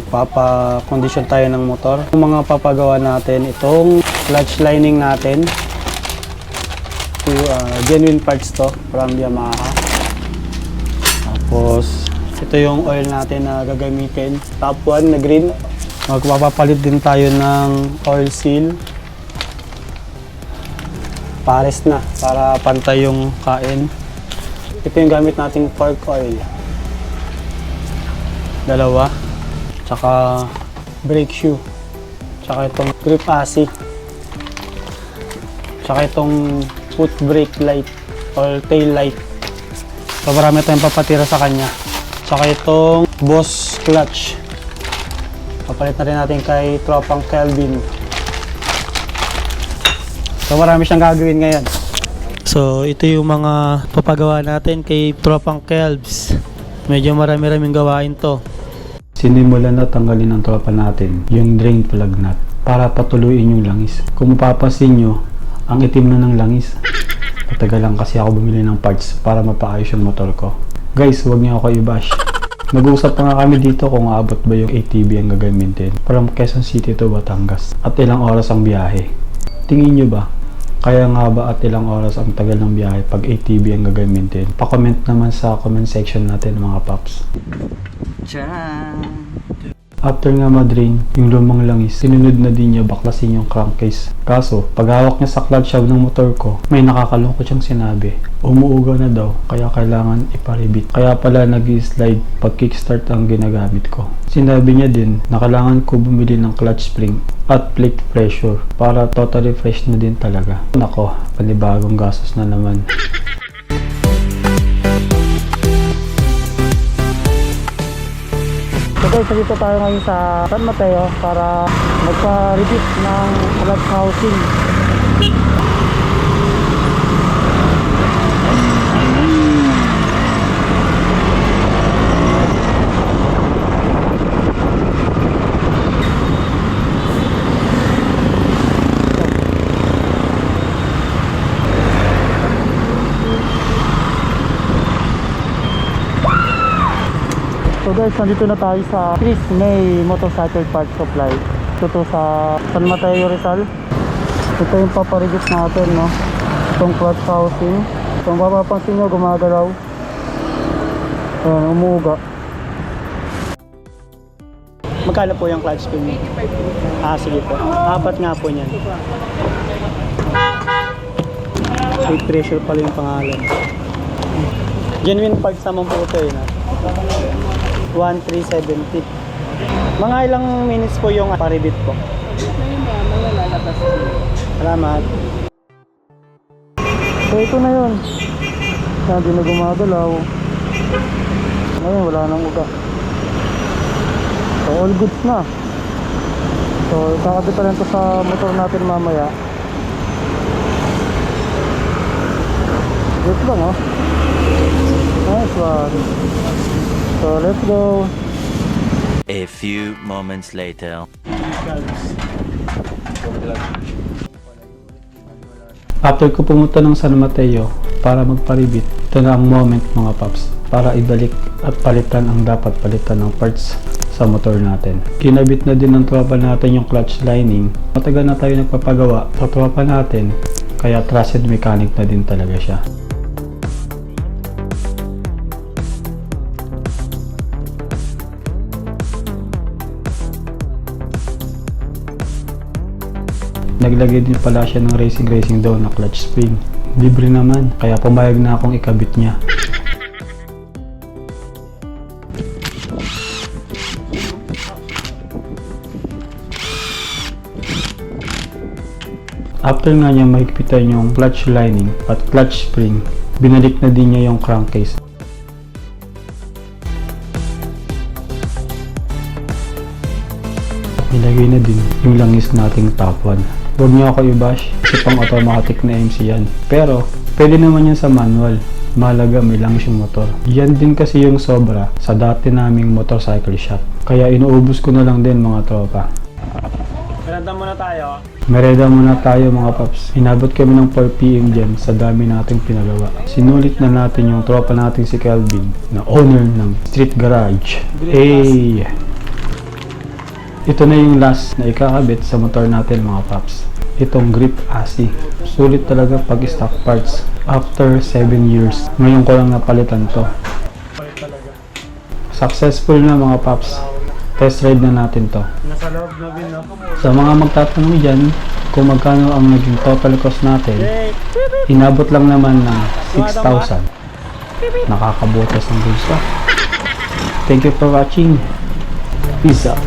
magpapa-condition tayo ng motor. Yung mga papagawa natin, itong clutch lining natin. Genuine parts to from Yamaha. Tapos ito yung oil natin na gagamitin, top 1 na green. Magpapapalit din tayo ng oil seal. Pares na para pantay yung kain. Ito yung gamit nating fork oil. Dalawa. Tsaka brake shoe. Tsaka itong grip AC. Tsaka itong foot brake light or tail light. So marami tayong papatira sa kanya. Tsaka itong Boss clutch. Papalit na rin natin kay Tropang Kelvin. So marami siyang gagawin ngayon. So ito yung mga papagawa natin kay Tropang Kelvs. Medyo marami-raming gawain to. Sinimulan na tanggalin ng tropa natin yung drain plug nut para patuloyin yung langis. Kung mapapansin nyo, ang itim na ng langis. Patagal lang kasi ako bumili ng parts para mapaayos yung motor ko. Guys, huwag niyo ako i-bash. Nag-uusap pa nga kami dito kung aabot ba yung ATV ang gagamitin from Quezon City to Batangas at ilang oras ang biyahe. Tingin nyo ba? Kaya nga ba at ilang oras ang tagal ng biyahe pag ATV ang gagamitin? Pa-comment naman sa comment section natin mga paps. Tcharam! After nga ma-drain yung lumang langis, sinunod na din niya baklasin yung crankcase. Kaso, pag hawak niya sa clutch shab ng motor ko, may nakakalungkot siyang sinabi. Umuugaw na daw, kaya kailangan iparibit. Kaya pala nag-slide pag kickstart ang ginagamit ko. Sinabi niya din na kailangan ko bumili ng clutch spring at plate pressure para totally fresh na din talaga. Nako, panibagong gastos na naman. So guys, dito tayo ngayon sa San Mateo para magpa-repeat ng clutch housing. So guys, nandito na tayo sa Chris May Motorcycle Parts Supply. Ito sa San Mateo, Rizal. Ito yung papareduce natin, no? Itong clutch housing. Kung mapapansin nyo, gumagalaw. Ayan, umuuga. Magkano po yung clutch spring? Sige po. Apat nga po niyan. Plate pressure pala yung pangalan. Genuine parts naman po ito yun. 1,370. Mga ilang minutes po yung paribit po? Salamat. So ito na yun. Hindi na gumagalaw. Ngayon wala nang uga. So all goods na. So kakabit pa rin ito sa motor natin mamaya. Good lang, oh. Nice one. So let's go. A few moments later. After ko pumunta ng San Mateo para magparibit, ito na ang moment mga paps para ibalik at palitan ang dapat palitan ng parts sa motor natin. Kinabit na din ng tropa natin yung clutch lining. Matagal na tayo nagpapagawa sa tropa natin, kaya trusted mechanic na din talaga siya. Naglagay din pala siya ng racing daw na clutch spring. Libre naman, kaya pumayag na akong ikabit niya. After nga niya mahigpitan yung clutch lining at clutch spring, binalik na din niya yung crankcase. Nilagay na din yung langis nating top 1. Huwag niyo ako i-bash kasi pang automatic na MC yan. Pero pwede naman yan sa manual. Mahalaga may langis yung motor. Yan din kasi yung sobra sa dati naming motorcycle shop. Kaya inuubos ko na lang din mga tropa. Merenda muna tayo. Merenda muna tayo mga paps. Inabot kami ng 4 PM dyan sa dami nating pinagawa. Sinulit na natin yung tropa nating si Kelvin na owner ng Street Garage. Hey! Ito na yung last na ikakabit sa motor natin mga paps. Itong grip AC. Sulit talaga pag stock parts. After 7 years. Ngayon ko lang napalitan to. Successful na mga paps. Test ride na natin to. Nasa loob na bin, no? Sa mga magtatanong dyan kung magkano ang naging total cost natin, inabot lang naman ng 6,000. Nakakabutas ng bulsa. Thank you for watching. Peace out.